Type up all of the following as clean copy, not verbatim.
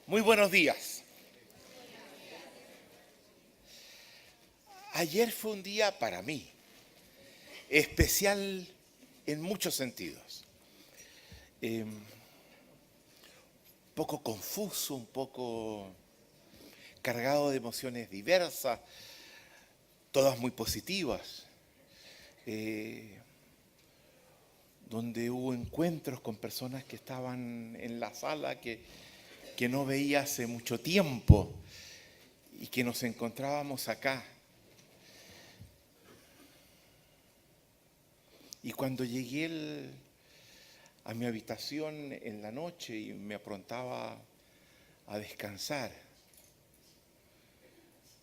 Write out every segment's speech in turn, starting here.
Muy buenos días. Ayer fue un día para mí especial en muchos sentidos. Un poco confuso, un poco cargado de emociones diversas, todas muy positivas. Donde hubo encuentros con personas que estaban en la sala que no veía hace mucho tiempo y que nos encontrábamos acá. Y cuando llegué a mi habitación en la noche y me aprontaba a descansar,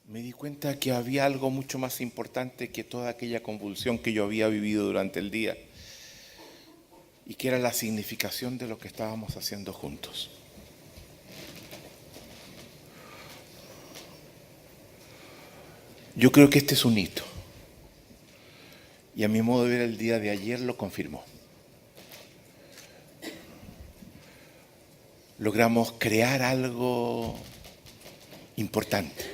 me di cuenta que había algo mucho más importante que toda aquella convulsión que yo había vivido durante el día, y que era la significación de lo que estábamos haciendo juntos. Yo creo que este es un hito, y a mi modo de ver el día de ayer lo confirmó. Logramos crear algo importante.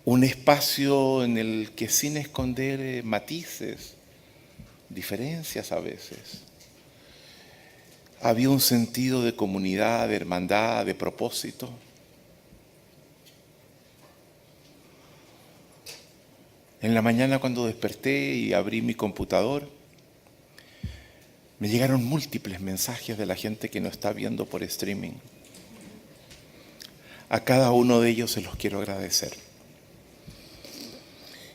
Un espacio en el que, sin esconder matices, diferencias a veces, había un sentido de comunidad, de hermandad, de propósito. En la mañana, cuando desperté y abrí mi computador, me llegaron múltiples mensajes de la gente que nos está viendo por streaming. A cada uno de ellos se los quiero agradecer.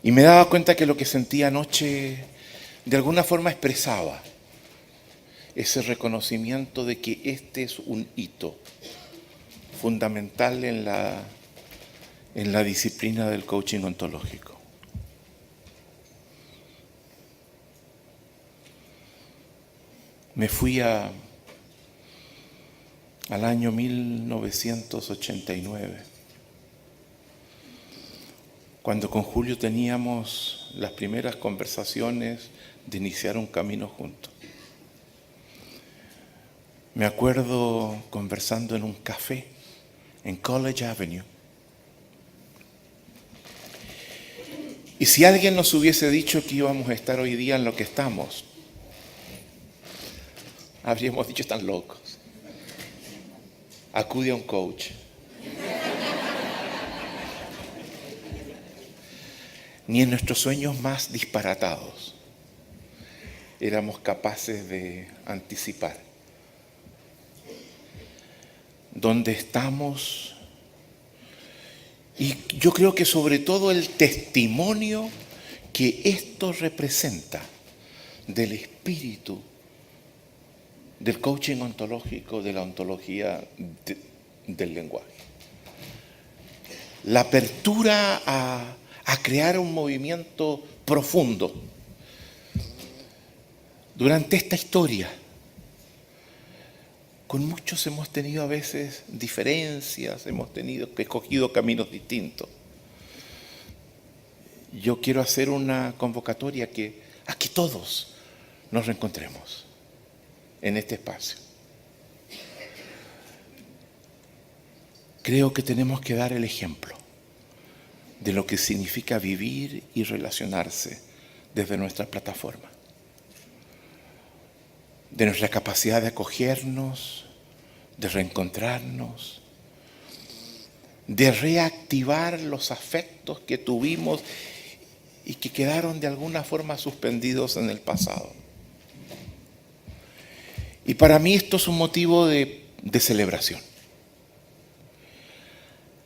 Y me daba cuenta que lo que sentía anoche de alguna forma expresaba ese reconocimiento de que este es un hito fundamental en la disciplina del coaching ontológico. Me fui al año 1989, cuando con Julio teníamos las primeras conversaciones de iniciar un camino juntos. Me acuerdo conversando en un café en College Avenue. Y si alguien nos hubiese dicho que íbamos a estar hoy día en lo que estamos, habríamos dicho: están locos. Acude a un coach. Ni en nuestros sueños más disparatados éramos capaces de anticipar dónde estamos, y yo creo que sobre todo el testimonio que esto representa del espíritu del coaching ontológico, de la ontología del lenguaje. La apertura a crear un movimiento profundo. Durante esta historia, con muchos hemos tenido a veces diferencias, hemos escogido caminos distintos. Yo quiero hacer una convocatoria a que todos nos reencontremos en este espacio. Creo que tenemos que dar el ejemplo de lo que significa vivir y relacionarse desde nuestra plataforma, de nuestra capacidad de acogernos, de reencontrarnos, de reactivar los afectos que tuvimos y que quedaron de alguna forma suspendidos en el pasado. Y para mí esto es un motivo de celebración.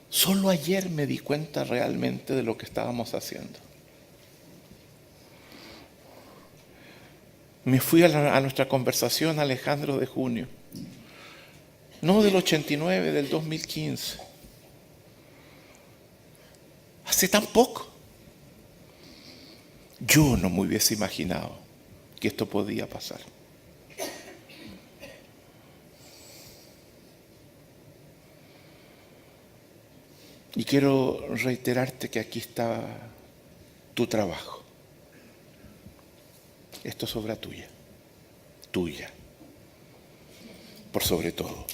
Solo ayer me di cuenta realmente de lo que estábamos haciendo. Me fui a nuestra conversación, Alejandro, de junio. No del 89, del 2015. Hace tan poco. Yo no me hubiese imaginado que esto podía pasar. Y quiero reiterarte que aquí está tu trabajo. Esto es obra tuya. por sobre todo.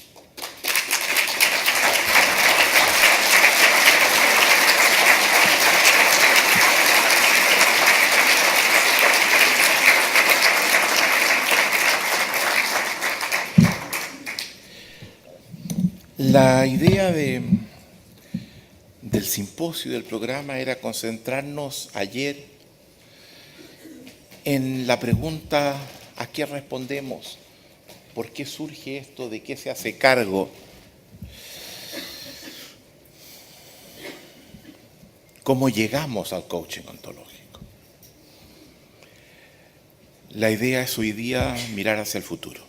La idea del simposio, del programa, era concentrarnos ayer en la pregunta: ¿a qué respondemos? ¿Por qué surge esto? ¿De qué se hace cargo? ¿Cómo llegamos al coaching ontológico? La idea es hoy día mirar hacia el futuro,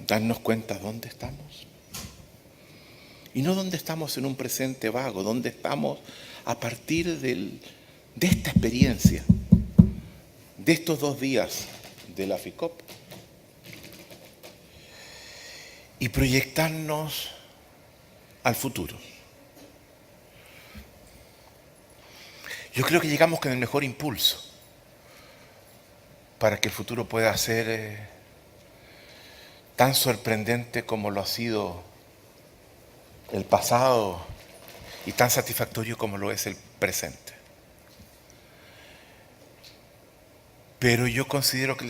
darnos cuenta dónde estamos. Y no dónde estamos en un presente vago, dónde estamos a partir de esta experiencia, de estos 2 días de la FICOP, y proyectarnos al futuro. Yo creo que llegamos con el mejor impulso para que el futuro pueda ser tan sorprendente como lo ha sido el pasado y tan satisfactorio como lo es el presente. Pero yo considero que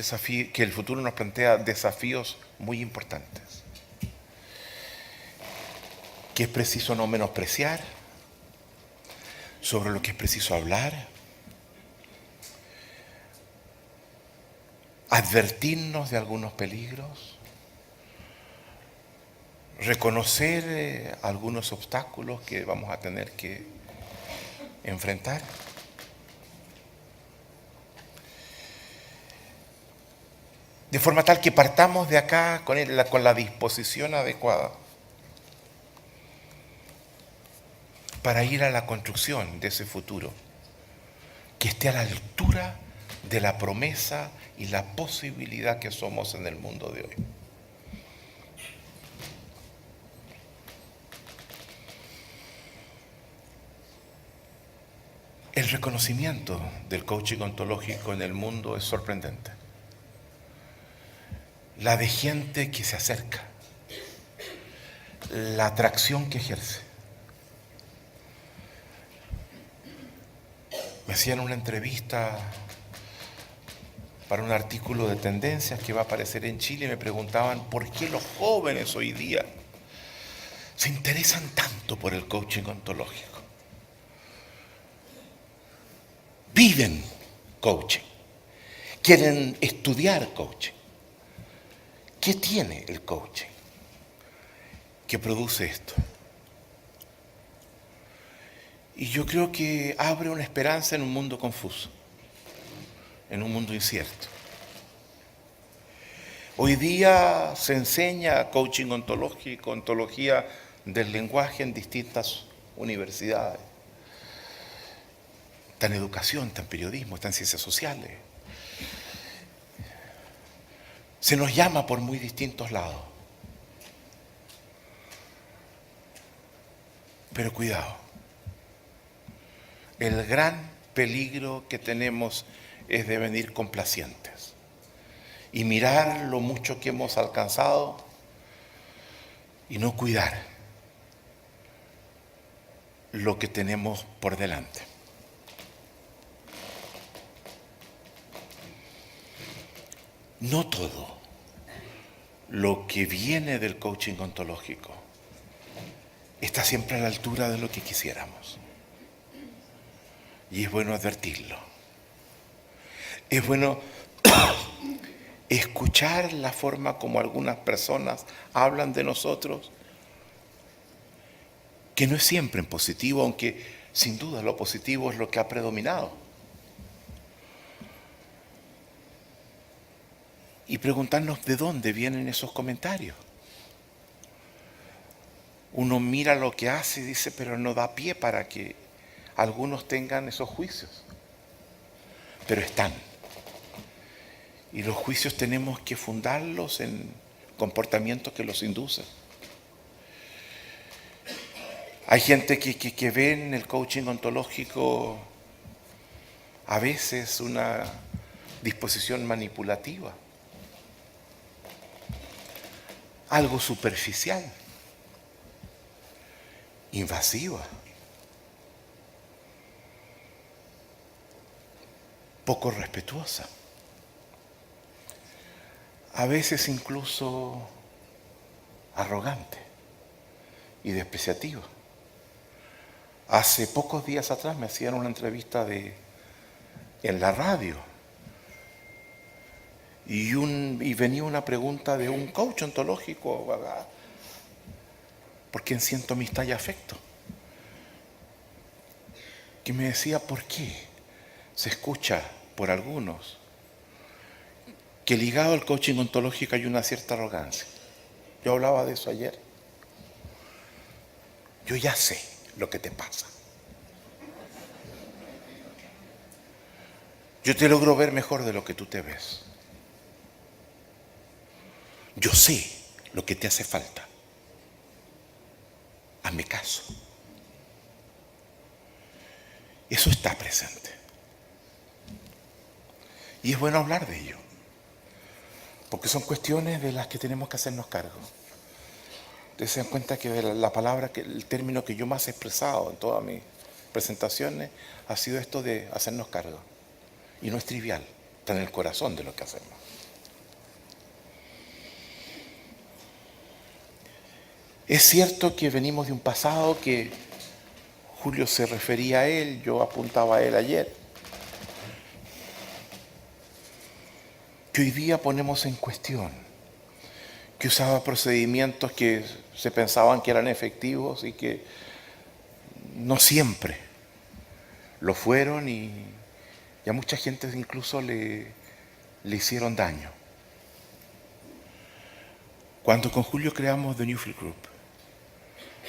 el futuro nos plantea desafíos muy importantes, que es preciso no menospreciar, sobre lo que es preciso hablar, advertirnos de algunos peligros, reconocer algunos obstáculos que vamos a tener que enfrentar. De forma tal que partamos de acá con la disposición adecuada para ir a la construcción de ese futuro que esté a la altura de la promesa y la posibilidad que somos en el mundo de hoy. El reconocimiento del coaching ontológico en el mundo es sorprendente. La de gente que se acerca, la atracción que ejerce. Me hacían una entrevista para un artículo de tendencias que va a aparecer en Chile y me preguntaban por qué los jóvenes hoy día se interesan tanto por el coaching ontológico. Viven coaching, quieren estudiar coaching. ¿Qué tiene el coaching que produce esto? Y yo creo que abre una esperanza en un mundo confuso, en un mundo incierto. Hoy día se enseña coaching ontológico, ontología del lenguaje en distintas universidades. Está en educación, está en periodismo, está en ciencias sociales. Se nos llama por muy distintos lados. Pero cuidado. El gran peligro que tenemos es de venir complacientes y mirar lo mucho que hemos alcanzado y no cuidar lo que tenemos por delante. No todo lo que viene del coaching ontológico está siempre a la altura de lo que quisiéramos. Y es bueno advertirlo. Es bueno escuchar la forma como algunas personas hablan de nosotros, que no es siempre en positivo, aunque sin duda lo positivo es lo que ha predominado. Y preguntarnos de dónde vienen esos comentarios. Uno mira lo que hace y dice, pero no da pie para que algunos tengan esos juicios. Pero están. Y los juicios tenemos que fundarlos en comportamientos que los inducen. Hay gente que ve en el coaching ontológico a veces una disposición manipulativa. algo superficial, invasiva, poco respetuosa, a veces incluso arrogante y despreciativa. Hace pocos días atrás me hacían una entrevista en la radio y venía una pregunta de un coach ontológico por quien siento amistad y afecto, que me decía por qué se escucha por algunos que ligado al coaching ontológico hay una cierta arrogancia. Yo hablaba de eso ayer. Yo ya sé lo que te pasa. Yo te logro ver mejor de lo que tú te ves. Yo sé lo que te hace falta. Hazme caso. Eso está presente. Y es bueno hablar de ello, porque son cuestiones de las que tenemos que hacernos cargo. Ustedes se dan cuenta que la palabra, el término que yo más he expresado en todas mis presentaciones ha sido esto de hacernos cargo. Y no es trivial, está en el corazón de lo que hacemos. Es cierto que venimos de un pasado que Julio se refería a él, yo apuntaba a él ayer, que hoy día ponemos en cuestión, que usaba procedimientos que se pensaban que eran efectivos y que no siempre lo fueron y a mucha gente incluso le hicieron daño. Cuando con Julio creamos The Newfield Group,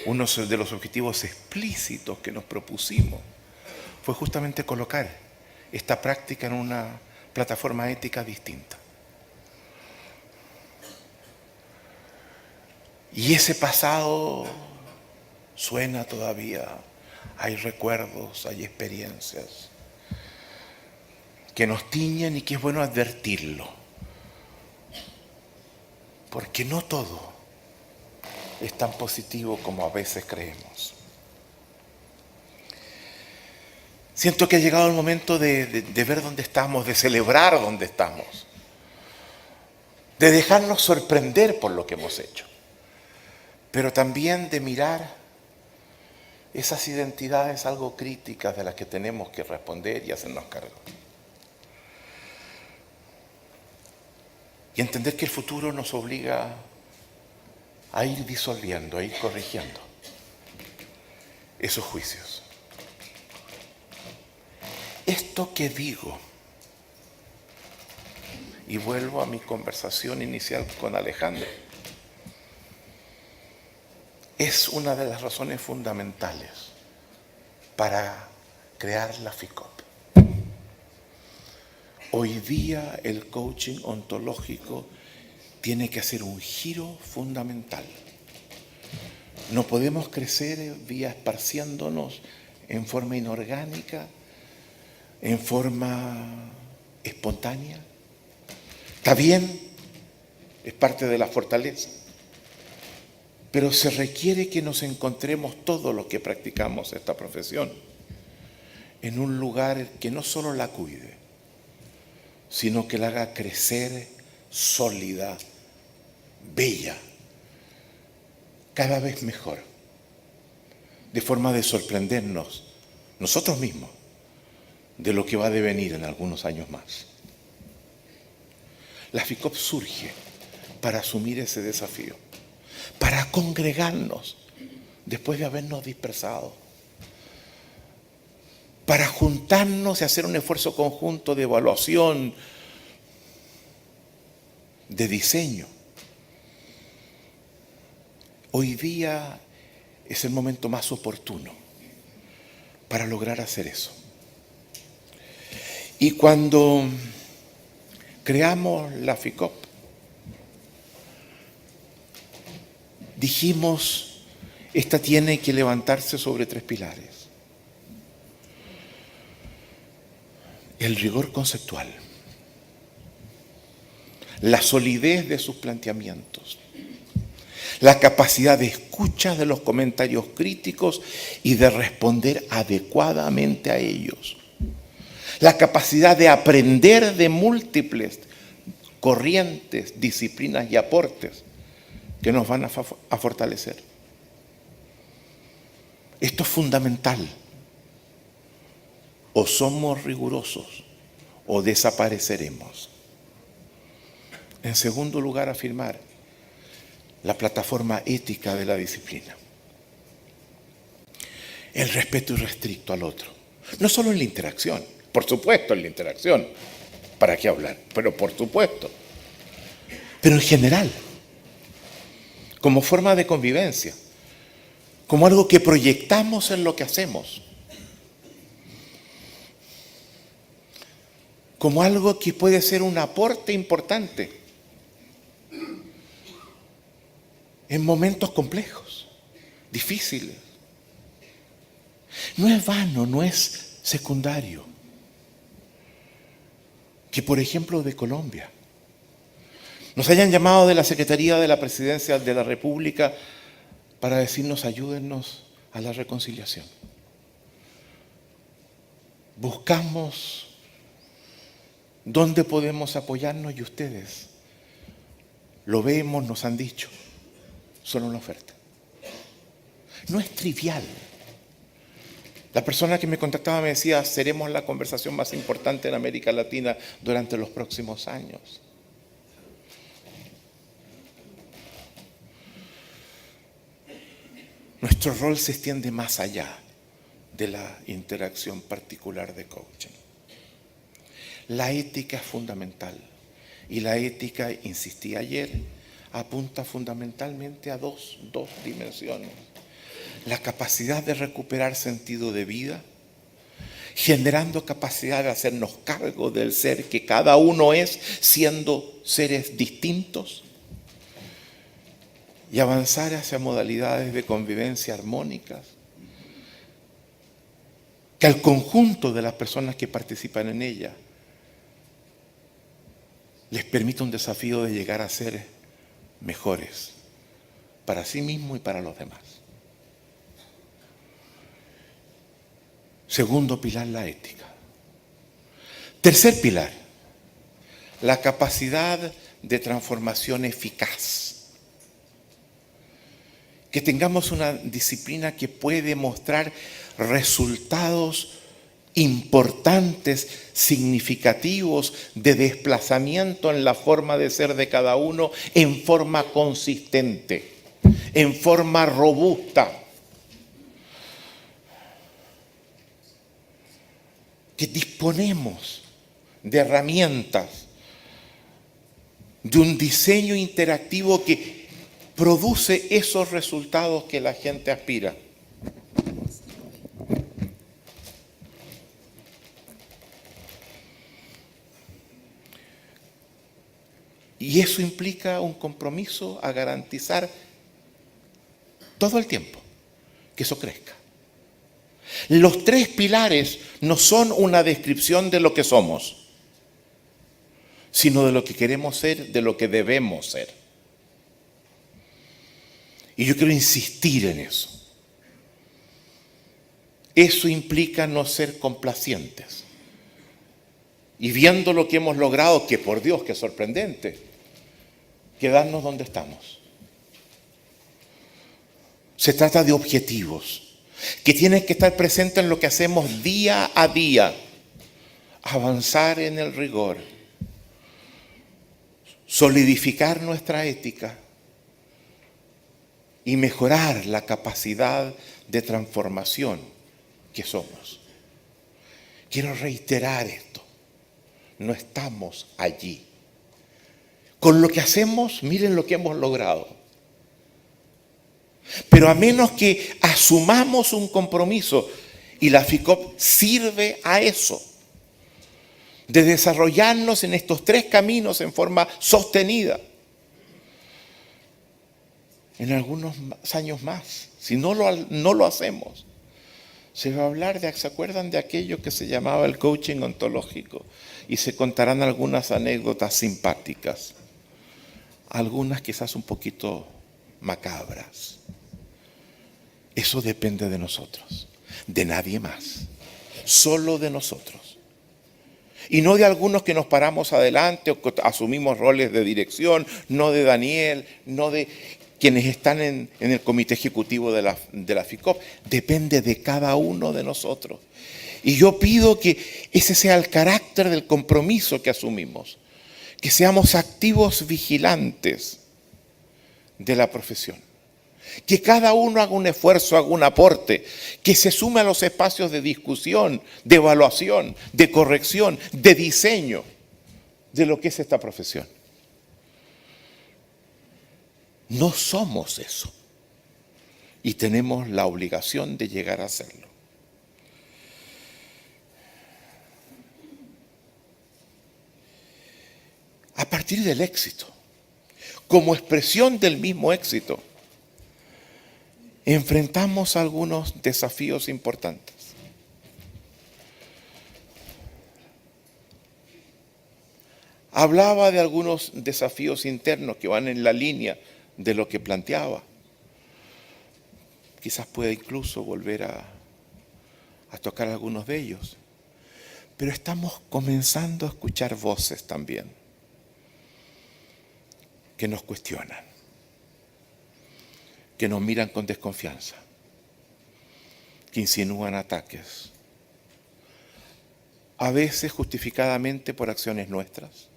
uno de los objetivos explícitos que nos propusimos fue justamente colocar esta práctica en una plataforma ética distinta. Y ese pasado suena todavía, hay recuerdos, hay experiencias que nos tiñen y que es bueno advertirlo, porque no todo es tan positivo como a veces creemos. Siento que ha llegado el momento de ver dónde estamos, de celebrar dónde estamos, de dejarnos sorprender por lo que hemos hecho, pero también de mirar esas identidades algo críticas de las que tenemos que responder y hacernos cargo. Y entender que el futuro nos obliga a ir disolviendo, a ir corrigiendo esos juicios. Esto que digo, y vuelvo a mi conversación inicial con Alejandro, es una de las razones fundamentales para crear la FICOP. Hoy día el coaching ontológico tiene que hacer un giro fundamental. No podemos crecer vía esparciéndonos en forma inorgánica, en forma espontánea. Está bien, es parte de la fortaleza, pero se requiere que nos encontremos todos los que practicamos esta profesión en un lugar que no solo la cuide, sino que la haga crecer sólida, bella, cada vez mejor, de forma de sorprendernos nosotros mismos de lo que va a devenir en algunos años más. La FICOP surge para asumir ese desafío, para congregarnos después de habernos dispersado, para juntarnos y hacer un esfuerzo conjunto de evaluación, de diseño. Hoy día es el momento más oportuno para lograr hacer eso. Y cuando creamos la FICOP, dijimos, esta tiene que levantarse sobre 3 pilares. El rigor conceptual, la solidez de sus planteamientos la capacidad de escucha de los comentarios críticos y de responder adecuadamente a ellos, la capacidad de aprender de múltiples corrientes, disciplinas y aportes que nos van a fortalecer. Esto es fundamental. O somos rigurosos o desapareceremos. En segundo lugar, afirmar la plataforma ética de la disciplina. El respeto irrestricto al otro. No solo en la interacción, por supuesto en la interacción, ¿para qué hablar? Pero por supuesto. Pero en general, como forma de convivencia, como algo que proyectamos en lo que hacemos, como algo que puede ser un aporte importante en momentos complejos, difíciles. No es vano, no es secundario. Que, por ejemplo, de Colombia, nos hayan llamado de la Secretaría de la Presidencia de la República para decirnos: ayúdennos a la reconciliación. Buscamos dónde podemos apoyarnos y ustedes lo vemos, nos han dicho, son una oferta. No es trivial. La persona que me contactaba me decía: seremos la conversación más importante en América Latina durante los próximos años. Nuestro rol se extiende más allá de la interacción particular de coaching. La ética es fundamental y la ética, insistí ayer, apunta fundamentalmente a dos dimensiones. La capacidad de recuperar sentido de vida, generando capacidad de hacernos cargo del ser que cada uno es, siendo seres distintos, y avanzar hacia modalidades de convivencia armónicas, que al conjunto de las personas que participan en ella les permite un desafío de llegar a ser mejores para sí mismo y para los demás. Segundo pilar, la ética. Tercer pilar, la capacidad de transformación eficaz. Que tengamos una disciplina que puede mostrar resultados importantes, significativos de desplazamiento en la forma de ser de cada uno en forma consistente, en forma robusta. Que disponemos de herramientas, de un diseño interactivo que produce esos resultados que la gente aspira. Y eso implica un compromiso a garantizar todo el tiempo que eso crezca. Los tres pilares no son una descripción de lo que somos, sino de lo que queremos ser, de lo que debemos ser. Y yo quiero insistir en eso. Eso implica no ser complacientes. Y viendo lo que hemos logrado, que por Dios, que sorprendente, quedarnos donde estamos. Se trata de objetivos que tienen que estar presentes en lo que hacemos día a día. Avanzar en el rigor, solidificar nuestra ética y mejorar la capacidad de transformación que somos. Quiero reiterar esto. No estamos allí. Con lo que hacemos, miren lo que hemos logrado. Pero a menos que asumamos un compromiso, y la FICOP sirve a eso, de desarrollarnos en estos tres caminos en forma sostenida, en algunos años más, si no lo hacemos, se va a hablar de, ¿se acuerdan de aquello que se llamaba el coaching ontológico? Y se contarán algunas anécdotas simpáticas, algunas quizás un poquito macabras. Eso depende de nosotros, de nadie más, solo de nosotros. Y no de algunos que nos paramos adelante o que asumimos roles de dirección, no de Daniel, no de quienes están en el comité ejecutivo de la FICOP. Depende de cada uno de nosotros. Y yo pido que ese sea el carácter del compromiso que asumimos, que seamos activos vigilantes de la profesión. Que cada uno haga un esfuerzo, haga un aporte, que se sume a los espacios de discusión, de evaluación, de corrección, de diseño de lo que es esta profesión. No somos eso y tenemos la obligación de llegar a serlo. A partir del éxito, como expresión del mismo éxito, enfrentamos algunos desafíos importantes. Hablaba de algunos desafíos internos que van en la línea de lo que planteaba. Quizás pueda incluso volver a tocar algunos de ellos. Pero estamos comenzando a escuchar voces también que nos cuestionan, que nos miran con desconfianza, que insinúan ataques, a veces justificadamente por acciones nuestras,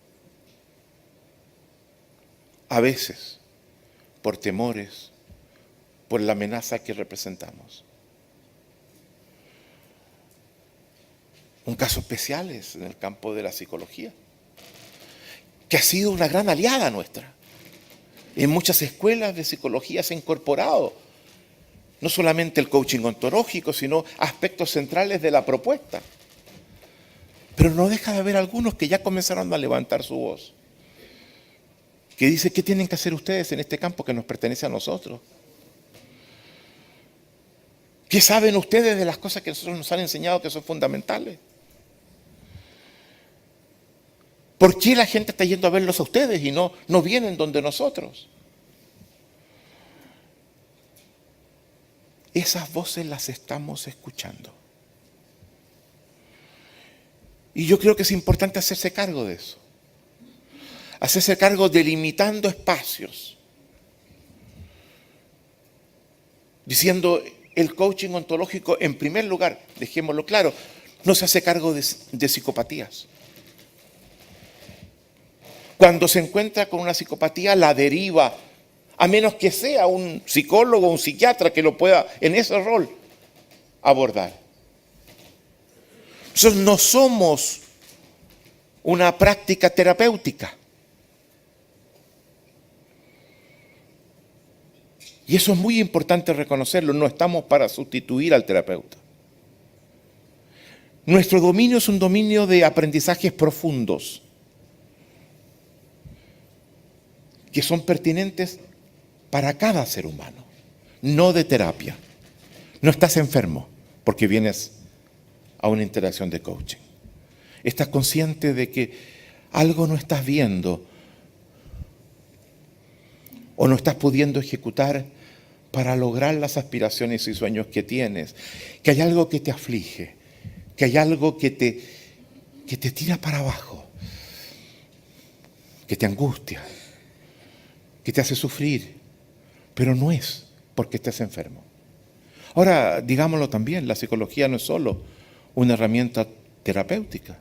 a veces por temores, por la amenaza que representamos. Un caso especial es en el campo de la psicología, que ha sido una gran aliada nuestra. En muchas escuelas de psicología se ha incorporado no solamente el coaching ontológico, sino aspectos centrales de la propuesta. Pero no deja de haber algunos que ya comenzaron a levantar su voz, que dice, ¿qué tienen que hacer ustedes en este campo que nos pertenece a nosotros? ¿Qué saben ustedes de las cosas que nosotros nos han enseñado que son fundamentales? ¿Por qué la gente está yendo a verlos a ustedes y no vienen donde nosotros? Esas voces las estamos escuchando. Y yo creo que es importante hacerse cargo de eso. Hacerse cargo delimitando espacios. Diciendo, el coaching ontológico, en primer lugar, dejémoslo claro, no se hace cargo de psicopatías. Cuando se encuentra con una psicopatía, la deriva, a menos que sea un psicólogo o un psiquiatra que lo pueda, en ese rol, abordar. Nosotros no somos una práctica terapéutica. Y eso es muy importante reconocerlo, no estamos para sustituir al terapeuta. Nuestro dominio es un dominio de aprendizajes profundos, que son pertinentes para cada ser humano, no de terapia. No estás enfermo porque vienes a una interacción de coaching. Estás consciente de que algo no estás viendo o no estás pudiendo ejecutar para lograr las aspiraciones y sueños que tienes, que hay algo que te aflige, que hay algo que te tira para abajo, que te angustia, que te hace sufrir, pero no es porque estés enfermo. Ahora, digámoslo también, la psicología no es solo una herramienta terapéutica.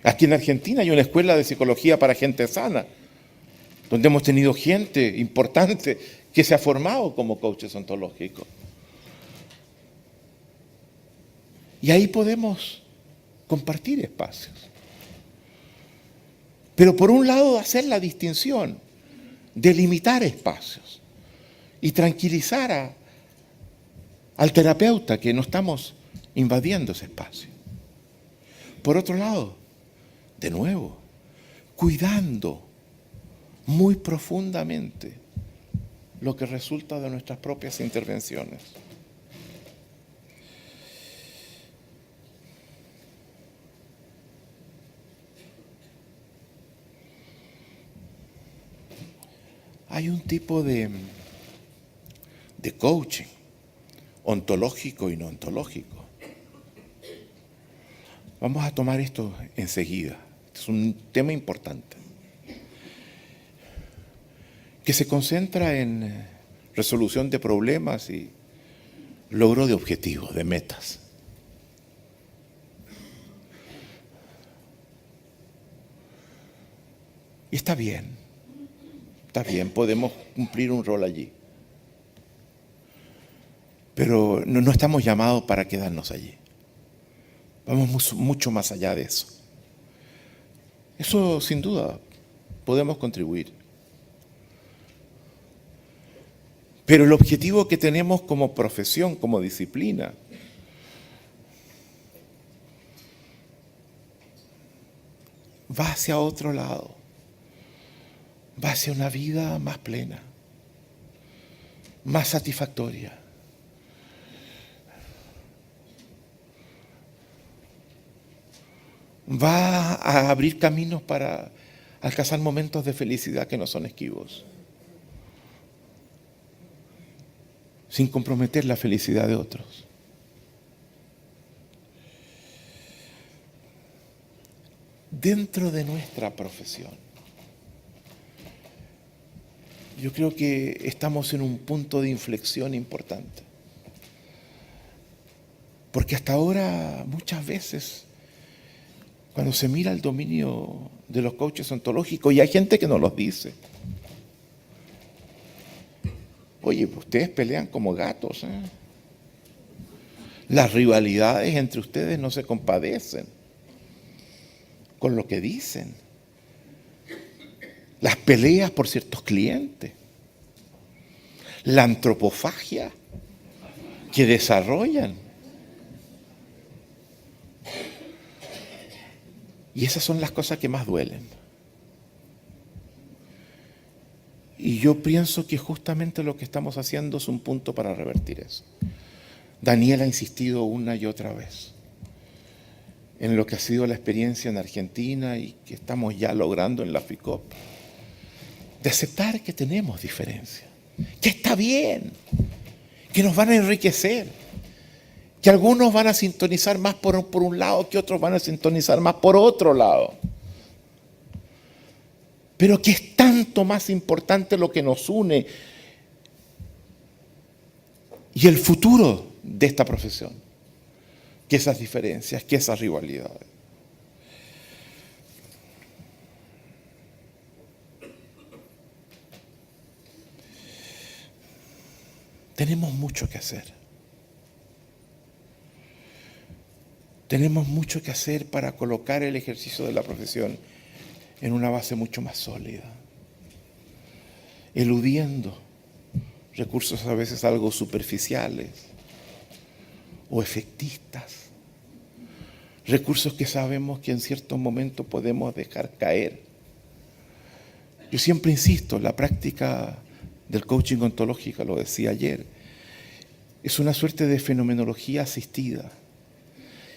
Aquí en Argentina hay una escuela de psicología para gente sana, donde hemos tenido gente importante que se ha formado como coaches ontológicos. Y ahí podemos compartir espacios. Pero por un lado, hacer la distinción, delimitar espacios y tranquilizar al terapeuta que no estamos invadiendo ese espacio. Por otro lado, de nuevo, cuidando muy profundamente lo que resulta de nuestras propias intervenciones. hay un tipo de coaching ontológico y no ontológico. Vamos a tomar esto enseguida. Es un tema importante que se concentra en resolución de problemas y logro de objetivos, de metas. Y está bien, podemos cumplir un rol allí. Pero no estamos llamados para quedarnos allí. Vamos mucho más allá de eso. Eso sin duda podemos contribuir. Pero el objetivo que tenemos como profesión, como disciplina, va hacia otro lado. Va hacia una vida más plena, más satisfactoria. Va a abrir caminos para alcanzar momentos de felicidad que no son esquivos, sin comprometer la felicidad de otros. Dentro de nuestra profesión, yo creo que estamos en un punto de inflexión importante. Porque hasta ahora, muchas veces, cuando se mira el dominio de los coaches ontológicos, y hay gente que nos los dice, oye, ustedes pelean como gatos, ¿eh? Las rivalidades entre ustedes no se compadecen con lo que dicen. Las peleas por ciertos clientes, la antropofagia que desarrollan. Y esas son las cosas que más duelen. Y yo pienso que justamente lo que estamos haciendo es un punto para revertir eso. Daniel ha insistido una y otra vez en lo que ha sido la experiencia en Argentina y que estamos ya logrando en la FICOP, de aceptar que tenemos diferencias, que está bien, que nos van a enriquecer, que algunos van a sintonizar más por un lado, que otros van a sintonizar más por otro lado. Pero que es tanto más importante lo que nos une y el futuro de esta profesión, que esas diferencias, que esas rivalidades. Tenemos mucho que hacer. Tenemos mucho que hacer para colocar el ejercicio de la profesión en una base mucho más sólida, eludiendo recursos a veces algo superficiales o efectistas, recursos que sabemos que en ciertos momentos podemos dejar caer. Yo siempre insisto, la práctica del coaching ontológico, lo decía ayer, es una suerte de fenomenología asistida.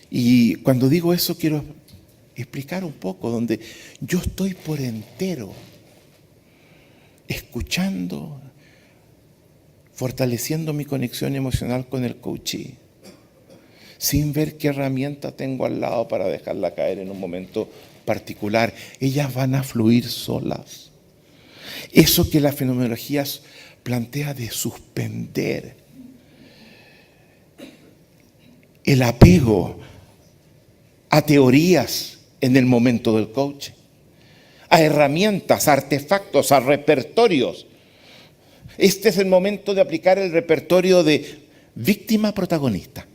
Y cuando digo eso quiero explicar un poco, donde yo estoy por entero escuchando, fortaleciendo mi conexión emocional con el coachee, sin ver qué herramienta tengo al lado para dejarla caer en un momento particular. Ellas van a fluir solas. Eso que la fenomenología plantea de suspender el apego a teorías en el momento del coaching, a herramientas, a artefactos, a repertorios. Este es el momento de aplicar el repertorio de víctima-protagonista.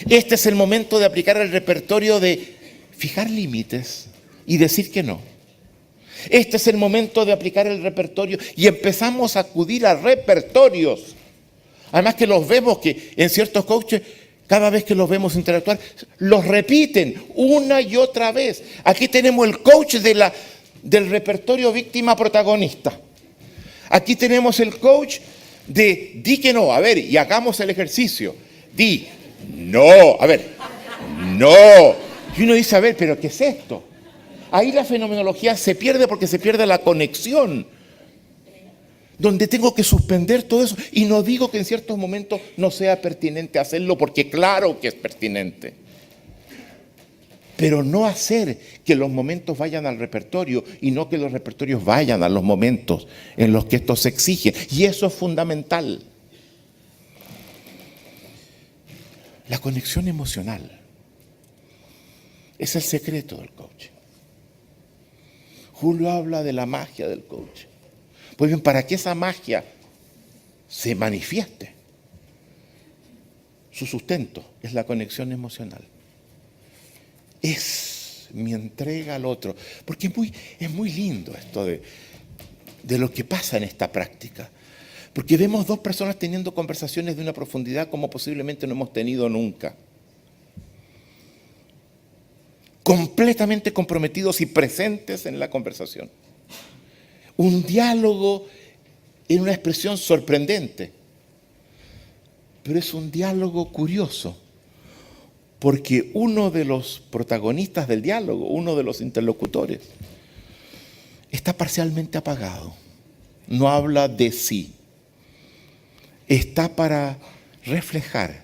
Este es el momento de aplicar el repertorio de fijar límites y decir que no. Este es el momento de aplicar el repertorio y empezamos a acudir a repertorios. Además que los vemos que en ciertos coaches, cada vez que los vemos interactuar, los repiten una y otra vez. Aquí tenemos el coach del repertorio víctima-protagonista. Aquí tenemos el coach de di que no, a ver, y hagamos el ejercicio. Di, no, a ver, no. Y uno dice, a ver, pero ¿qué es esto? Ahí la fenomenología se pierde porque se pierde la conexión donde tengo que suspender todo eso. Y no digo que en ciertos momentos no sea pertinente hacerlo, porque claro que es pertinente. Pero no hacer que los momentos vayan al repertorio y no que los repertorios vayan a los momentos en los que esto se exige. Y eso es fundamental. La conexión emocional es el secreto del coaching. Julio habla de la magia del coaching. Pues bien, para que esa magia se manifieste, su sustento es la conexión emocional. Es mi entrega al otro. Porque es muy lindo esto de lo que pasa en esta práctica. Porque vemos dos personas teniendo conversaciones de una profundidad como posiblemente no hemos tenido nunca. Completamente comprometidos y presentes en la conversación. Un diálogo en una expresión sorprendente. Pero es un diálogo curioso. Porque uno de los protagonistas del diálogo, uno de los interlocutores, está parcialmente apagado. No habla de sí. Está para reflejar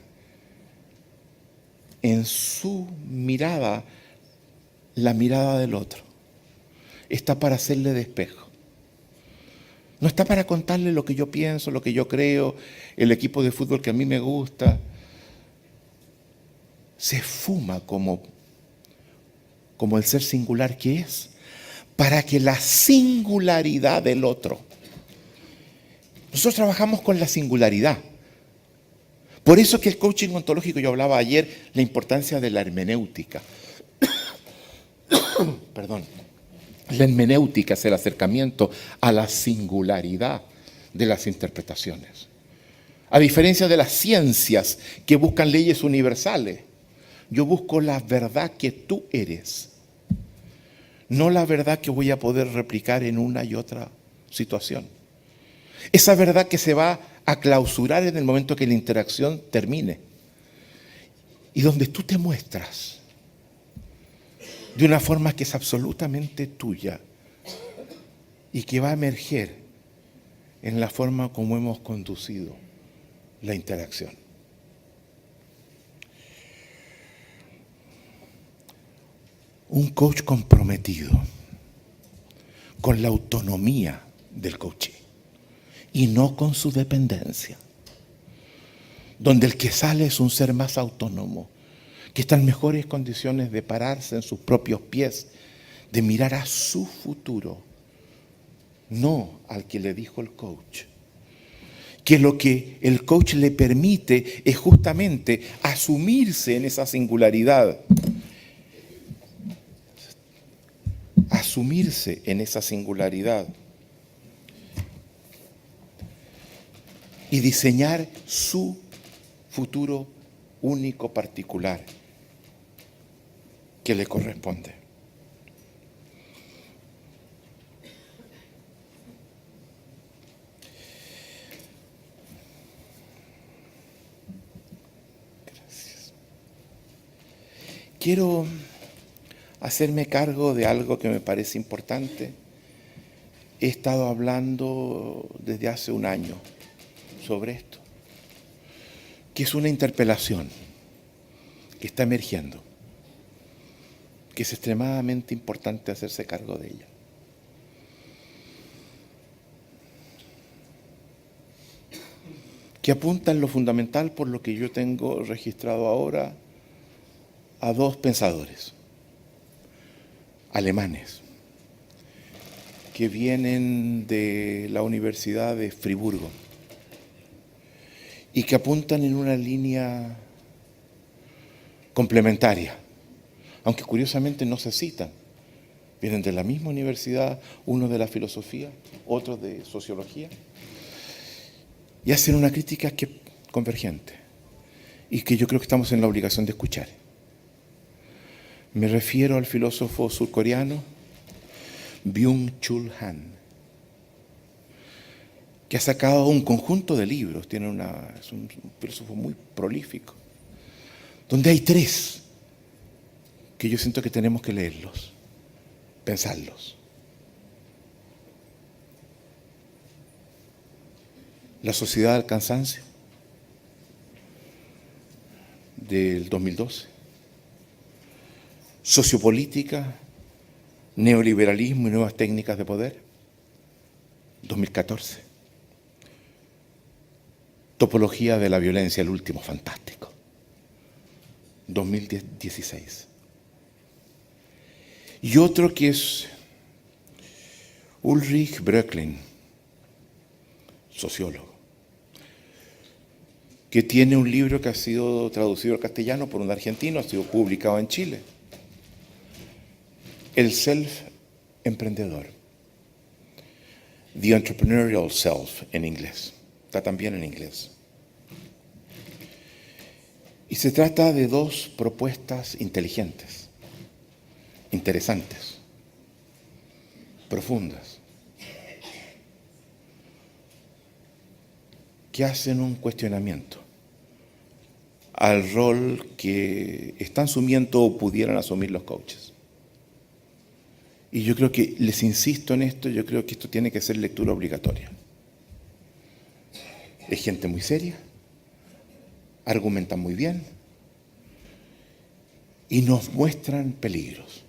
en su mirada la mirada del otro. Está para hacerle de espejo. No está para contarle lo que yo pienso, lo que yo creo, el equipo de fútbol que a mí me gusta. Se esfuma como el ser singular que es, para que la singularidad del otro. Nosotros trabajamos con la singularidad. Por eso que el coaching ontológico, yo hablaba ayer, la importancia de la hermenéutica. Perdón. La hermenéutica es el acercamiento a la singularidad de las interpretaciones. A diferencia de las ciencias que buscan leyes universales, yo busco la verdad que tú eres, no la verdad que voy a poder replicar en una y otra situación. Esa verdad que se va a clausurar en el momento que la interacción termine. Y donde tú te muestras de una forma que es absolutamente tuya y que va a emerger en la forma como hemos conducido la interacción. Un coach comprometido con la autonomía del coachee y no con su dependencia, donde el que sale es un ser más autónomo, que está en mejores condiciones de pararse en sus propios pies, de mirar a su futuro, no al que le dijo el coach. Que lo que el coach le permite es justamente asumirse en esa singularidad. Asumirse en esa singularidad. Y diseñar su futuro único, particular, que le corresponde. Gracias. Quiero hacerme cargo de algo que me parece importante. He estado hablando desde hace un año sobre esto, que es una interpelación que está emergiendo, que es extremadamente importante hacerse cargo de ella. Que apunta en lo fundamental, por lo que yo tengo registrado ahora, a dos pensadores alemanes que vienen de la Universidad de Friburgo y que apuntan en una línea complementaria, aunque curiosamente no se citan. Vienen de la misma universidad, uno de la filosofía, otro de sociología, y hacen una crítica que convergente y que yo creo que estamos en la obligación de escuchar. Me refiero al filósofo surcoreano Byung-Chul Han, que ha sacado un conjunto de libros, es un filósofo muy prolífico, donde hay tres que yo siento que tenemos que leerlos, pensarlos. La Sociedad del Cansancio del 2012. Sociopolítica, neoliberalismo y nuevas técnicas de poder, 2014. Topología de la violencia, el último fantástico, 2016. Y otro que es Ulrich Bröcklin, sociólogo, que tiene un libro que ha sido traducido al castellano por un argentino, ha sido publicado en Chile. El self-emprendedor. The Entrepreneurial Self en inglés. Está también en inglés. Y se trata de dos propuestas inteligentes, interesantes, profundas, que hacen un cuestionamiento al rol que están asumiendo o pudieran asumir los coaches. Y yo creo que, les insisto en esto, yo creo que esto tiene que ser lectura obligatoria. Es gente muy seria, argumentan muy bien y nos muestran peligros.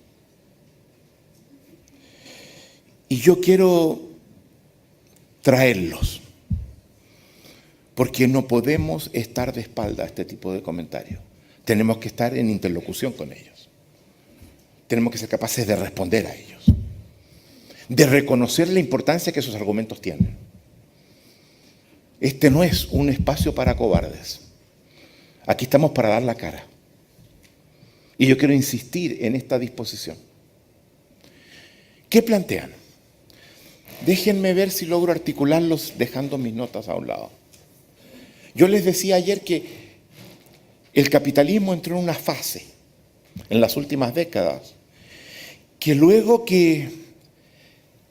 Y yo quiero traerlos, porque no podemos estar de espalda a este tipo de comentarios. Tenemos que estar en interlocución con ellos. Tenemos que ser capaces de responder a ellos, de reconocer la importancia que esos argumentos tienen. Este no es un espacio para cobardes. Aquí estamos para dar la cara. Y yo quiero insistir en esta disposición. ¿Qué plantean? Déjenme ver si logro articularlos dejando mis notas a un lado. Yo les decía ayer que el capitalismo entró en una fase en las últimas décadas que luego que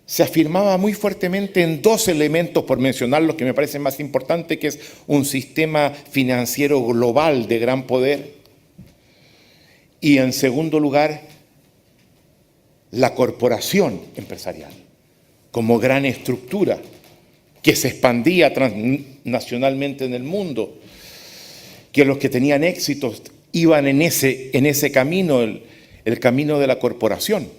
se afirmaba muy fuertemente en dos elementos, por mencionar los que me parecen más importantes, que es un sistema financiero global de gran poder y, en segundo lugar, la corporación empresarial como gran estructura que se expandía transnacionalmente en el mundo, que los que tenían éxitos iban en ese camino, el camino de la corporación.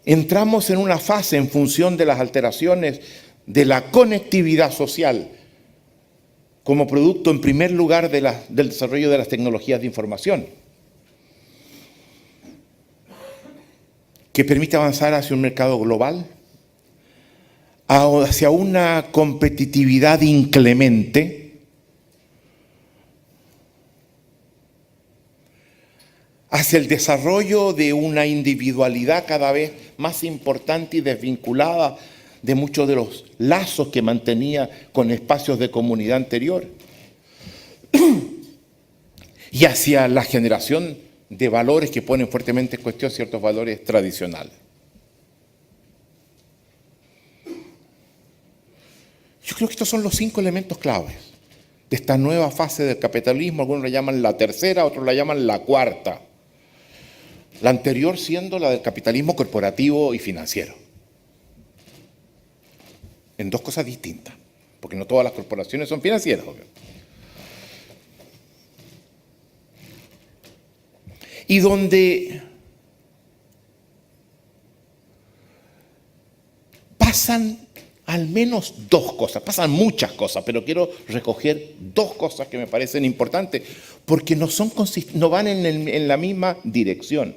Entramos en una fase en función de las alteraciones de la conectividad social como producto, en primer lugar, del desarrollo de las tecnologías de información, que permite avanzar hacia un mercado global, hacia una competitividad inclemente, hacia el desarrollo de una individualidad cada vez más importante y desvinculada de muchos de los lazos que mantenía con espacios de comunidad anterior, y hacia la generación de valores que ponen fuertemente en cuestión ciertos valores tradicionales. Yo creo que estos son los 5 elementos claves de esta nueva fase del capitalismo. Algunos la llaman la tercera, otros la llaman la cuarta. La anterior siendo la del capitalismo corporativo y financiero. En dos cosas distintas, porque no todas las corporaciones son financieras, obvio. Y donde pasan al menos 2 cosas, pasan muchas cosas, pero quiero recoger 2 cosas que me parecen importantes, porque no van en la misma dirección.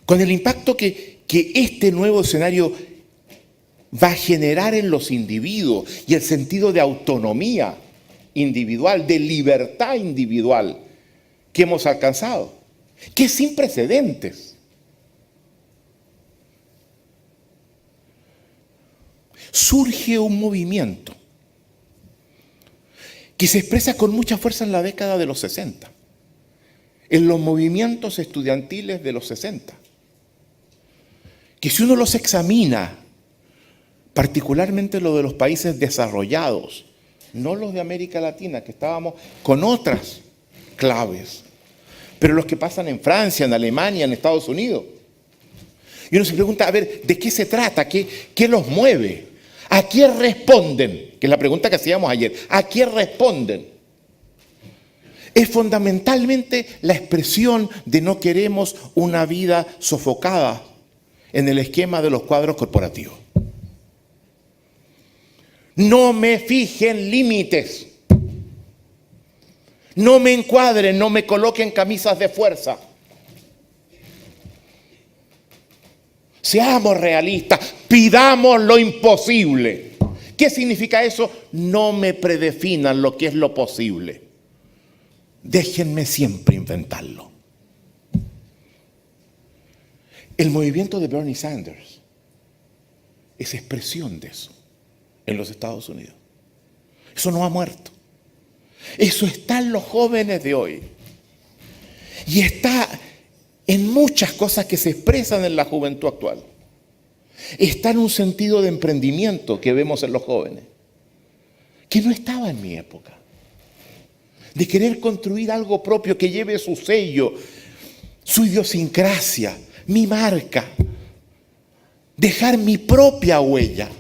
Con el impacto que este nuevo escenario va a generar en los individuos y el sentido de autonomía individual, de libertad individual que hemos alcanzado, que es sin precedentes. Surge un movimiento que se expresa con mucha fuerza en la década de los 60, en los movimientos estudiantiles de los 60, que si uno los examina, particularmente los de los países desarrollados, no los de América Latina, que estábamos con otras claves, pero los que pasan en Francia, en Alemania, en Estados Unidos. Y uno se pregunta, a ver, ¿de qué se trata? ¿Qué los mueve? ¿A quién responden? Que es la pregunta que hacíamos ayer. ¿A quién responden? Es fundamentalmente la expresión de no queremos una vida sofocada en el esquema de los cuadros corporativos. No me fijen límites. No me encuadren, no me coloquen camisas de fuerza. Seamos realistas, pidamos lo imposible. ¿Qué significa eso? No me predefinan lo que es lo posible. Déjenme siempre inventarlo. El movimiento de Bernie Sanders es expresión de eso en los Estados Unidos. Eso no ha muerto. Eso está en los jóvenes de hoy. Y está en muchas cosas que se expresan en la juventud actual. Está en un sentido de emprendimiento que vemos en los jóvenes, que no estaba en mi época. De querer construir algo propio que lleve su sello, su idiosincrasia, mi marca. Dejar mi propia huella.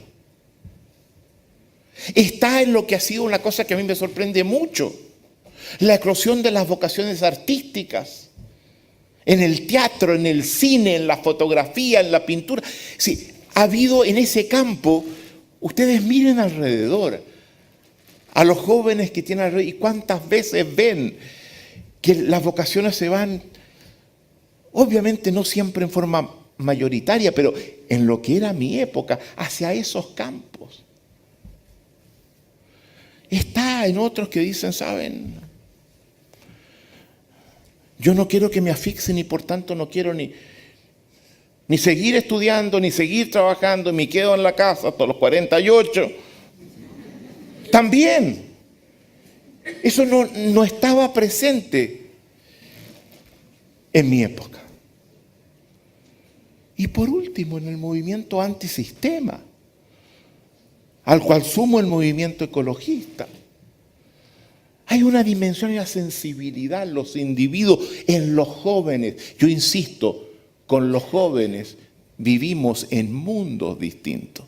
Está en lo que ha sido una cosa que a mí me sorprende mucho. La eclosión de las vocaciones artísticas. En el teatro, en el cine, en la fotografía, en la pintura. Sí, ha habido en ese campo, ustedes miren alrededor, a los jóvenes que tienen alrededor, y cuántas veces ven que las vocaciones se van, obviamente no siempre en forma mayoritaria, pero en lo que era mi época, hacia esos campos. Está en otros que dicen, ¿saben? Yo no quiero que me asfixien y por tanto no quiero ni seguir estudiando, ni seguir trabajando, y me quedo en la casa hasta los 48. También. Eso no estaba presente en mi época. Y por último, en el movimiento antisistema, al cual sumo el movimiento ecologista, hay una dimensión y una sensibilidad en los individuos, en los jóvenes. Yo insisto, con los jóvenes vivimos en mundos distintos.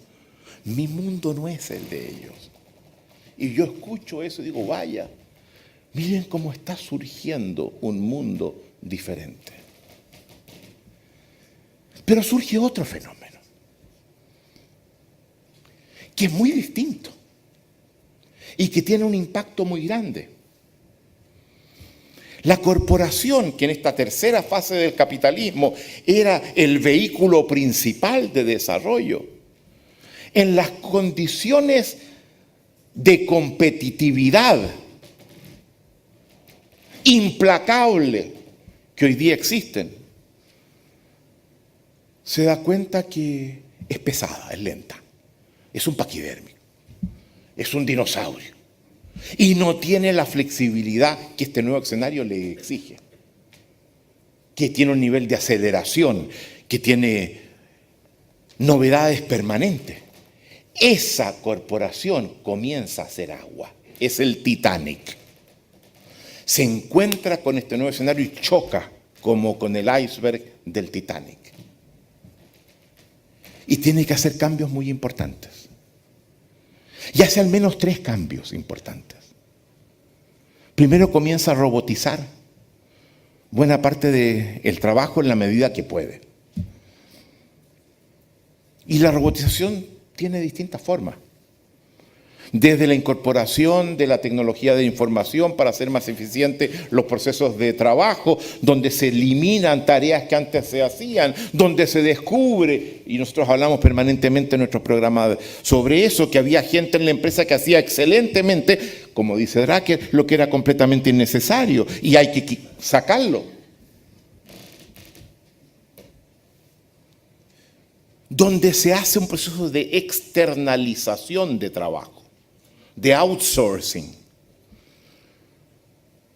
Mi mundo no es el de ellos. Y yo escucho eso y digo, vaya, miren cómo está surgiendo un mundo diferente. Pero surge otro fenómeno, que es muy distinto y que tiene un impacto muy grande. La corporación, que en esta tercera fase del capitalismo era el vehículo principal de desarrollo, en las condiciones de competitividad implacable que hoy día existen, se da cuenta que es pesada, es lenta, es un paquidérmico, es un dinosaurio y no tiene la flexibilidad que este nuevo escenario le exige, que tiene un nivel de aceleración, que tiene novedades permanentes. Esa corporación comienza a hacer agua, es el Titanic. Se encuentra con este nuevo escenario y choca como con el iceberg del Titanic. Y tiene que hacer cambios muy importantes. Y hace al menos 3 cambios importantes. Primero, comienza a robotizar buena parte del trabajo en la medida que puede. Y la robotización tiene distintas formas. Desde la incorporación de la tecnología de información para hacer más eficientes los procesos de trabajo, donde se eliminan tareas que antes se hacían, donde se descubre, y nosotros hablamos permanentemente en nuestros programas sobre eso, que había gente en la empresa que hacía excelentemente, como dice Drucker, lo que era completamente innecesario y hay que sacarlo. Donde se hace un proceso de externalización de trabajo, de outsourcing.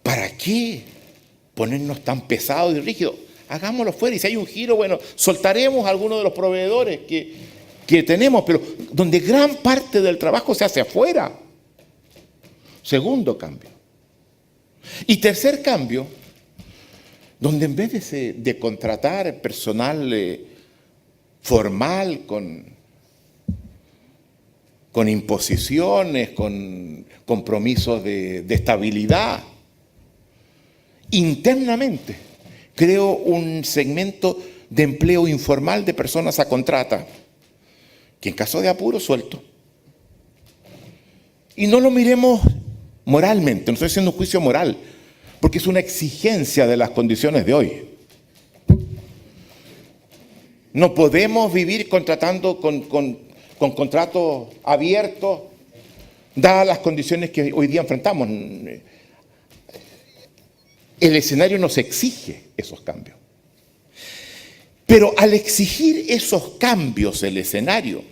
¿Para qué ponernos tan pesados y rígidos? Hagámoslo fuera y si hay un giro, bueno, soltaremos a algunos de los proveedores que tenemos, pero donde gran parte del trabajo se hace afuera. Segundo cambio. Y tercer cambio, donde en vez de contratar personal formal, con con imposiciones, con compromisos de estabilidad. Internamente creo un segmento de empleo informal de personas a contrata, que en caso de apuro suelto. Y no lo miremos moralmente, no estoy haciendo un juicio moral, porque es una exigencia de las condiciones de hoy. No podemos vivir contratando con contratos abiertos, dadas las condiciones que hoy día enfrentamos. El escenario nos exige esos cambios. Pero al exigir esos cambios el escenario,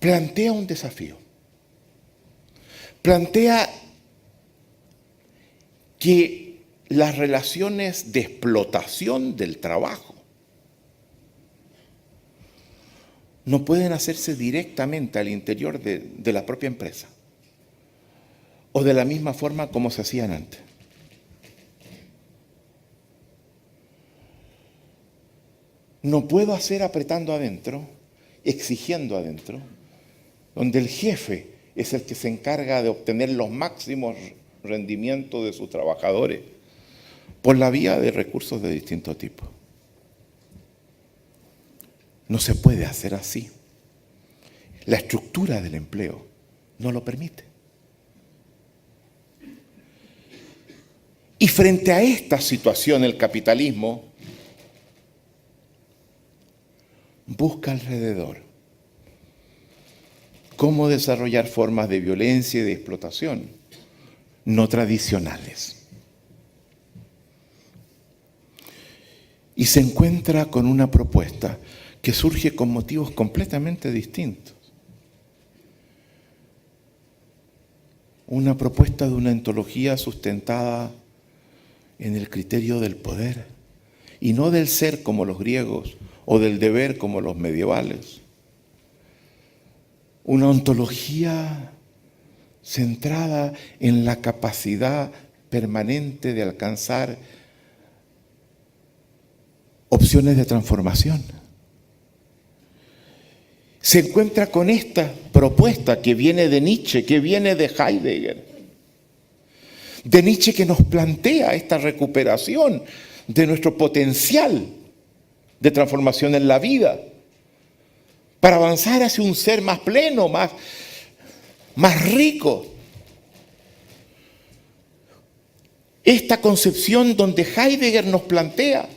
plantea un desafío. Plantea que las relaciones de explotación del trabajo no pueden hacerse directamente al interior de la propia empresa o de la misma forma como se hacían antes. No puedo hacer apretando adentro, exigiendo adentro, donde el jefe es el que se encarga de obtener los máximos rendimientos de sus trabajadores por la vía de recursos de distinto tipo. No se puede hacer así. La estructura del empleo no lo permite. Y frente a esta situación, el capitalismo busca alrededor cómo desarrollar formas de violencia y de explotación no tradicionales. Y se encuentra con una propuesta que surge con motivos completamente distintos. Una propuesta de una ontología sustentada en el criterio del poder y no del ser como los griegos o del deber como los medievales. Una ontología centrada en la capacidad permanente de alcanzar opciones de transformación. Se encuentra con esta propuesta que viene de Nietzsche, que viene de Heidegger. De Nietzsche, que nos plantea esta recuperación de nuestro potencial de transformación en la vida para avanzar hacia un ser más pleno, más rico. Esta concepción donde Heidegger nos plantea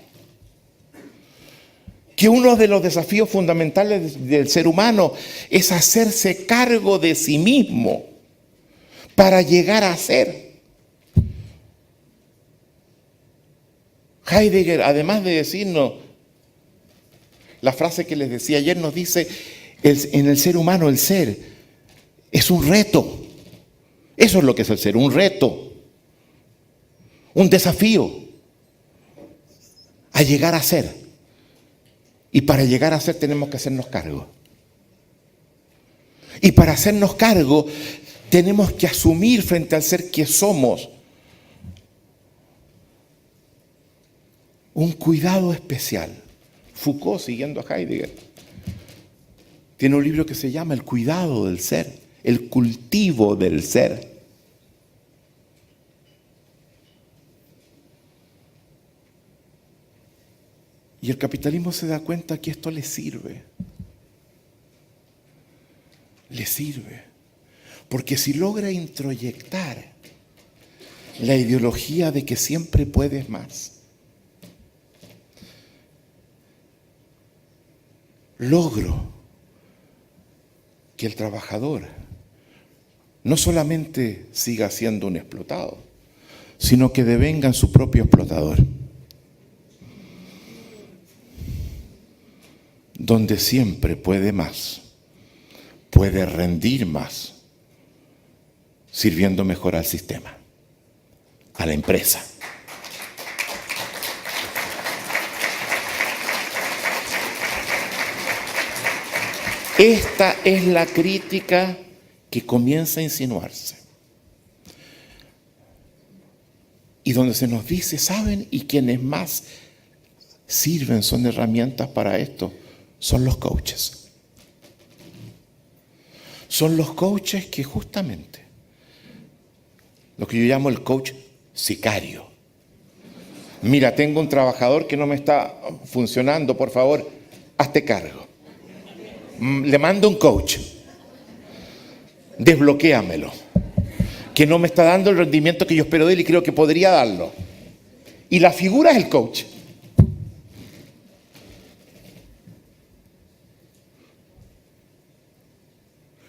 que uno de los desafíos fundamentales del ser humano es hacerse cargo de sí mismo para llegar a ser. Heidegger, además de decirnos la frase que les decía ayer, nos dice, en el ser humano el ser es un reto. Eso es lo que es el ser, un reto, un desafío a llegar a ser. Y para llegar a ser tenemos que hacernos cargo. Y para hacernos cargo tenemos que asumir frente al ser que somos un cuidado especial. Foucault, siguiendo a Heidegger, tiene un libro que se llama El cuidado del ser, el cultivo del ser. Y el capitalismo se da cuenta que esto le sirve. Le sirve. Porque si logra introyectar la ideología de que siempre puedes más, logro que el trabajador no solamente siga siendo un explotado, sino que devenga en su propio explotador. Donde siempre puede más, puede rendir más, sirviendo mejor al sistema, a la empresa. Esta es la crítica que comienza a insinuarse. Y donde se nos dice, ¿saben? Y quienes más sirven, son herramientas para esto, son los coaches. son los coaches que justamente, lo que yo llamo el coach sicario. Mira, tengo un trabajador que no me está funcionando, por favor, hazte cargo. Le mando un coach, desbloquéamelo, que no me está dando el rendimiento que yo espero de él y creo que podría darlo. Y la figura es el coach.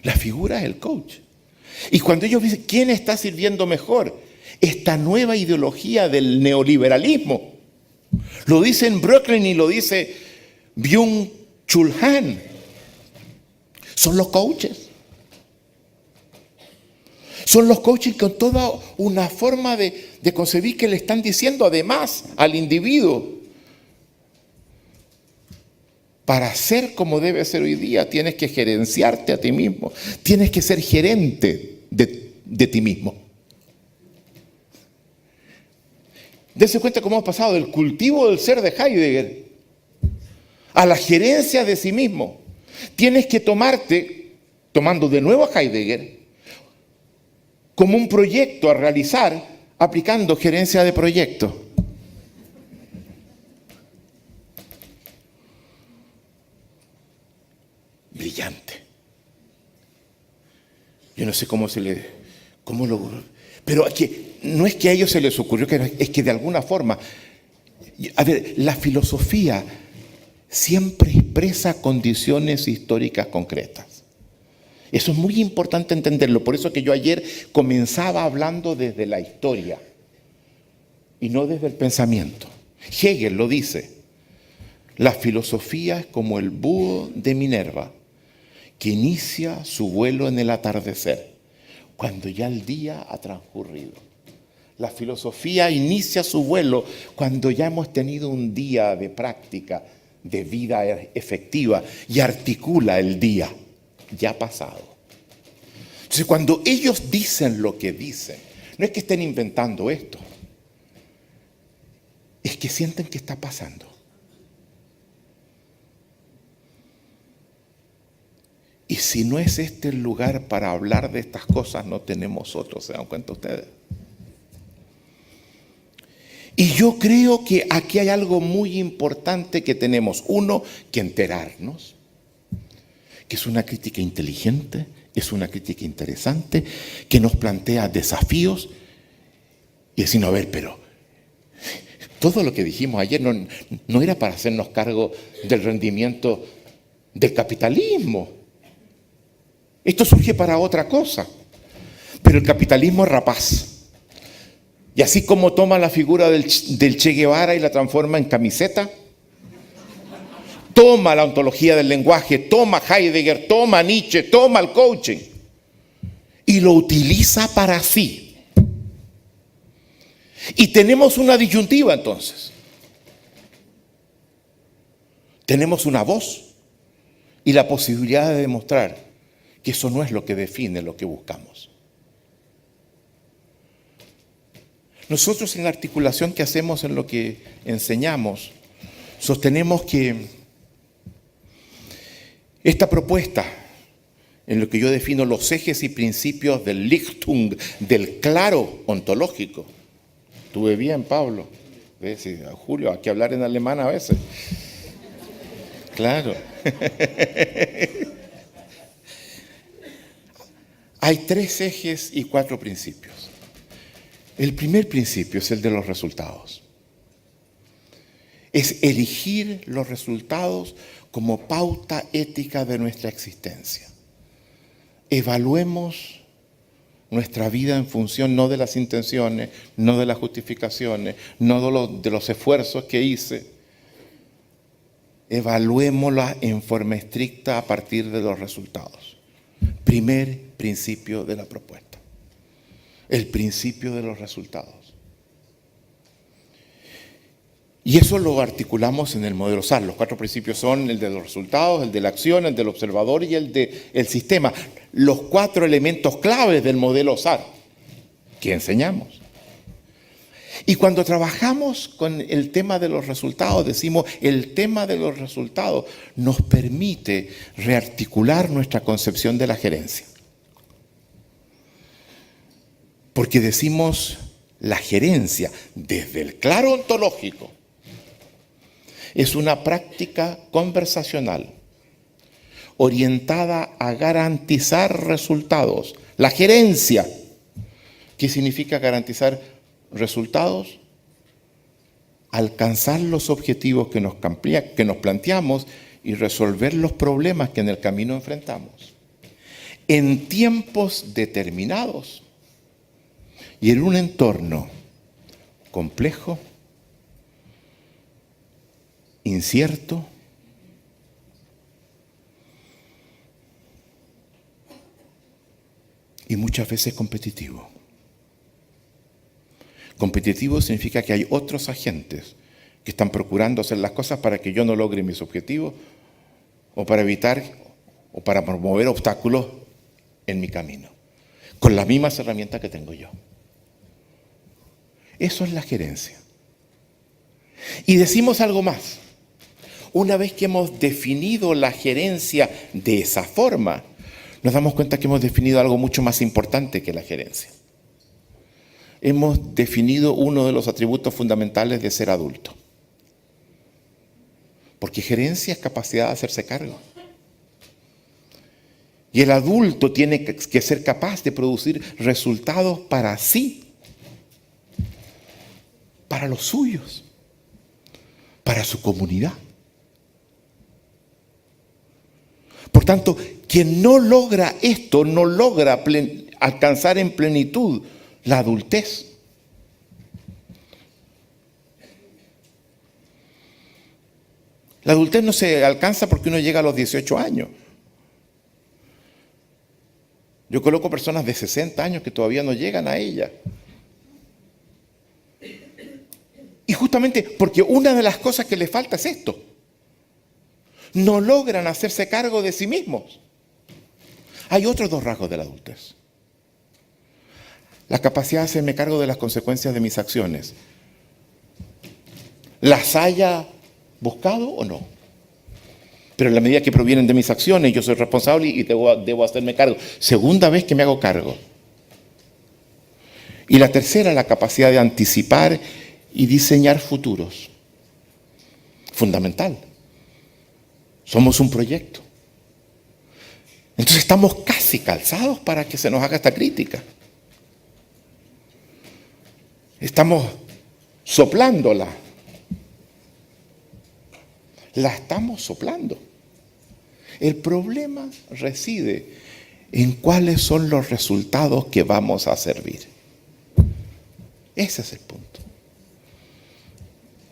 La figura es el coach. Y cuando ellos dicen, ¿quién está sirviendo mejor? Esta nueva ideología del neoliberalismo. Lo dice en Brooklyn y lo dice Byung-Chul Han. Son los coaches. Son los coaches con toda una forma de concebir que le están diciendo además al individuo. Para ser como debe ser hoy día, tienes que gerenciarte a ti mismo. Tienes que ser gerente de ti mismo. Dense cuenta cómo hemos pasado del cultivo del ser de Heidegger a la gerencia de sí mismo. Tienes que tomando de nuevo a Heidegger, como un proyecto a realizar, aplicando gerencia de proyecto. Brillante. Yo no sé cómo pero aquí, no es que a ellos se les ocurrió, es que de alguna forma, a ver, la filosofía siempre expresa condiciones históricas concretas. Eso es muy importante entenderlo, por eso que yo ayer comenzaba hablando desde la historia y no desde el pensamiento. Hegel lo dice, la filosofía es como el búho de Minerva, que inicia su vuelo en el atardecer, cuando ya el día ha transcurrido. La filosofía inicia su vuelo cuando ya hemos tenido un día de práctica, de vida efectiva, y articula el día ya pasado. Entonces, cuando ellos dicen lo que dicen, no es que estén inventando esto, es que sienten que está pasando. Y si no es este el lugar para hablar de estas cosas, no tenemos otro, ¿se dan cuenta ustedes? Y yo creo que aquí hay algo muy importante que tenemos. Uno, que enterarnos, que es una crítica inteligente, es una crítica interesante, que nos plantea desafíos y decir, no, a ver, pero todo lo que dijimos ayer no era para hacernos cargo del rendimiento del capitalismo. Esto surge para otra cosa, pero el capitalismo es rapaz. Y así como toma la figura del Che Guevara y la transforma en camiseta, toma la ontología del lenguaje, toma Heidegger, toma Nietzsche, toma el coaching y lo utiliza para sí. Y tenemos una disyuntiva entonces. Tenemos una voz y la posibilidad de demostrar que eso no es lo que define lo que buscamos. Nosotros en la articulación que hacemos en lo que enseñamos, sostenemos que esta propuesta, en lo que yo defino los ejes y principios del Lichtung, del claro ontológico. Estuve bien, Pablo. ¿Ves? Julio, hay que hablar en alemán a veces. Claro. Hay 3 ejes y 4 principios. El primer principio es el de los resultados. Es elegir los resultados como pauta ética de nuestra existencia. Evaluemos nuestra vida en función no de las intenciones, no de las justificaciones, no de los esfuerzos que hice. Evaluémosla en forma estricta a partir de los resultados. Primer principio de la propuesta. El principio de los resultados. Y eso lo articulamos en el modelo SAR. Los 4 principios son el de los resultados, el de la acción, el del observador y el del sistema. Los 4 elementos claves del modelo SAR que enseñamos. Y cuando trabajamos con el tema de los resultados, decimos, el tema de los resultados nos permite rearticular nuestra concepción de la gerencia. Porque decimos la gerencia, desde el claro ontológico, es una práctica conversacional orientada a garantizar resultados. La gerencia, ¿qué significa garantizar resultados? Alcanzar los objetivos que nos planteamos y resolver los problemas que en el camino enfrentamos. En tiempos determinados y en un entorno complejo, incierto, y muchas veces competitivo. Competitivo significa que hay otros agentes que están procurando hacer las cosas para que yo no logre mis objetivos o para evitar o para promover obstáculos en mi camino, con las mismas herramientas que tengo yo. Eso es la gerencia. Y decimos algo más. Una vez que hemos definido la gerencia de esa forma, nos damos cuenta que hemos definido algo mucho más importante que la gerencia. Hemos definido uno de los atributos fundamentales de ser adulto. Porque gerencia es capacidad de hacerse cargo. Y el adulto tiene que ser capaz de producir resultados para sí, para los suyos, para su comunidad. Por tanto, quien no logra esto, no logra alcanzar en plenitud la adultez. La adultez no se alcanza porque uno llega a los 18 años. Yo coloco personas de 60 años que todavía no llegan a ella. Y justamente porque una de las cosas que les falta es esto. No logran hacerse cargo de sí mismos. Hay otros dos rasgos de la adultez. La capacidad de hacerme cargo de las consecuencias de mis acciones. ¿Las haya buscado o no? Pero en la medida que provienen de mis acciones, yo soy responsable y debo hacerme cargo. Segunda vez que me hago cargo. Y la tercera, la capacidad de anticipar y diseñar futuros. Fundamental. Somos un proyecto. Entonces estamos casi calzados para que se nos haga esta crítica. Estamos soplándola. La estamos soplando. El problema reside en cuáles son los resultados que vamos a servir. Ese es el punto.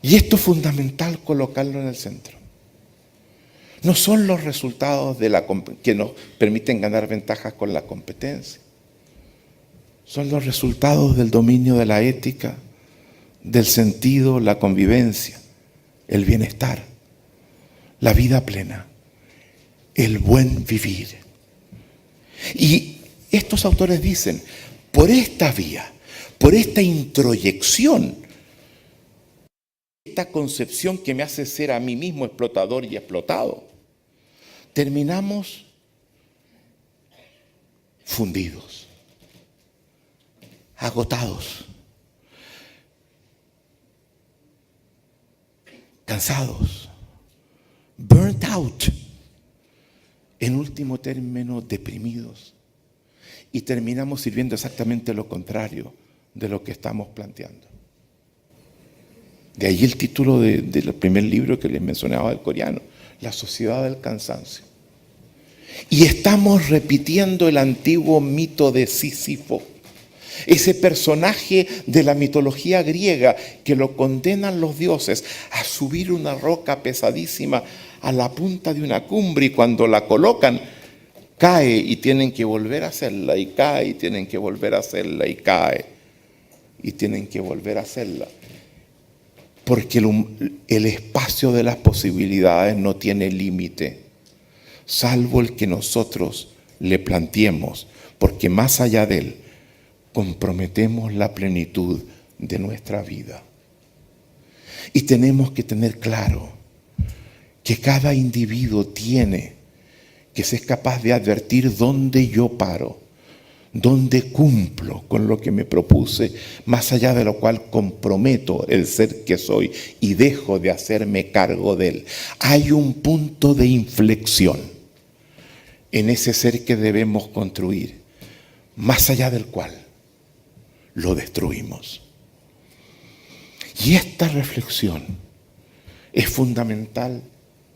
Y esto es fundamental colocarlo en el centro. No son los resultados que nos permiten ganar ventajas con la competencia. Son los resultados del dominio de la ética, del sentido, la convivencia, el bienestar, la vida plena, el buen vivir. Y estos autores dicen, por esta vía, por esta introyección, esta concepción que me hace ser a mí mismo explotador y explotado, terminamos fundidos, agotados, cansados, burnt out, en último término deprimidos, y terminamos sirviendo exactamente lo contrario de lo que estamos planteando. De ahí el título del primer libro que les mencionaba del coreano, La sociedad del cansancio. Y estamos repitiendo el antiguo mito de Sísifo, ese personaje de la mitología griega que lo condenan los dioses a subir una roca pesadísima a la punta de una cumbre, y cuando la colocan cae y tienen que volver a hacerla, y cae y tienen que volver a hacerla, y cae y tienen que volver a hacerla. Porque el espacio de las posibilidades no tiene límite, salvo el que nosotros le planteemos, porque más allá de él comprometemos la plenitud de nuestra vida. Y tenemos que tener claro que cada individuo tiene que ser capaz de advertir dónde yo paro, donde cumplo con lo que me propuse, más allá de lo cual comprometo el ser que soy y dejo de hacerme cargo de él. Hay un punto de inflexión en ese ser que debemos construir, más allá del cual lo destruimos. Y esta reflexión es fundamental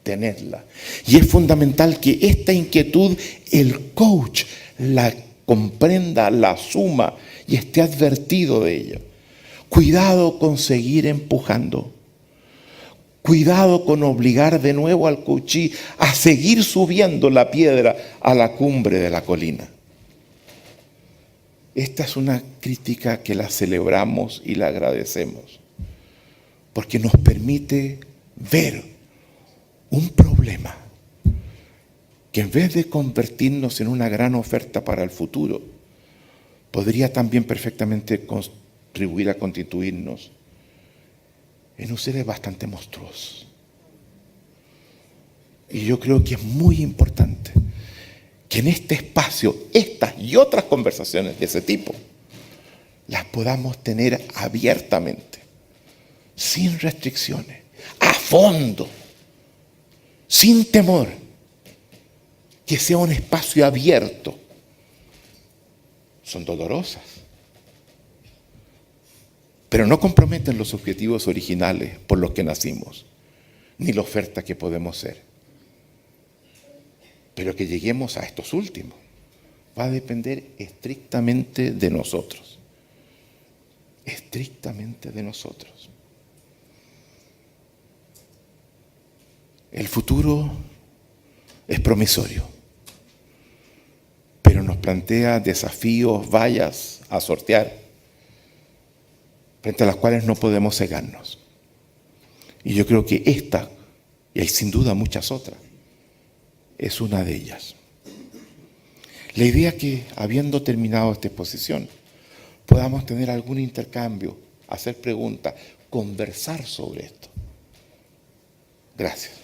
tenerla. Y es fundamental que esta inquietud el coach la comprenda, la asuma y esté advertido de ella. Cuidado con seguir empujando. Cuidado con obligar de nuevo al coachí a seguir subiendo la piedra a la cumbre de la colina. Esta es una crítica que la celebramos y la agradecemos, porque nos permite ver un problema que en vez de convertirnos en una gran oferta para el futuro, podría también perfectamente contribuir a constituirnos en un ser bastante monstruoso. Y yo creo que es muy importante que en este espacio, estas y otras conversaciones de ese tipo, las podamos tener abiertamente, sin restricciones, a fondo, sin temor, que sea un espacio abierto. Son dolorosas, pero no comprometen los objetivos originales por los que nacimos, ni la oferta que podemos ser. Pero que lleguemos a estos últimos va a depender estrictamente de nosotros. Estrictamente de nosotros. El futuro es promisorio, pero nos plantea desafíos, vallas a sortear, frente a las cuales no podemos cegarnos. Y yo creo que esta, y hay sin duda muchas otras, es una de ellas. La idea que, habiendo terminado esta exposición, podamos tener algún intercambio, hacer preguntas, conversar sobre esto. Gracias.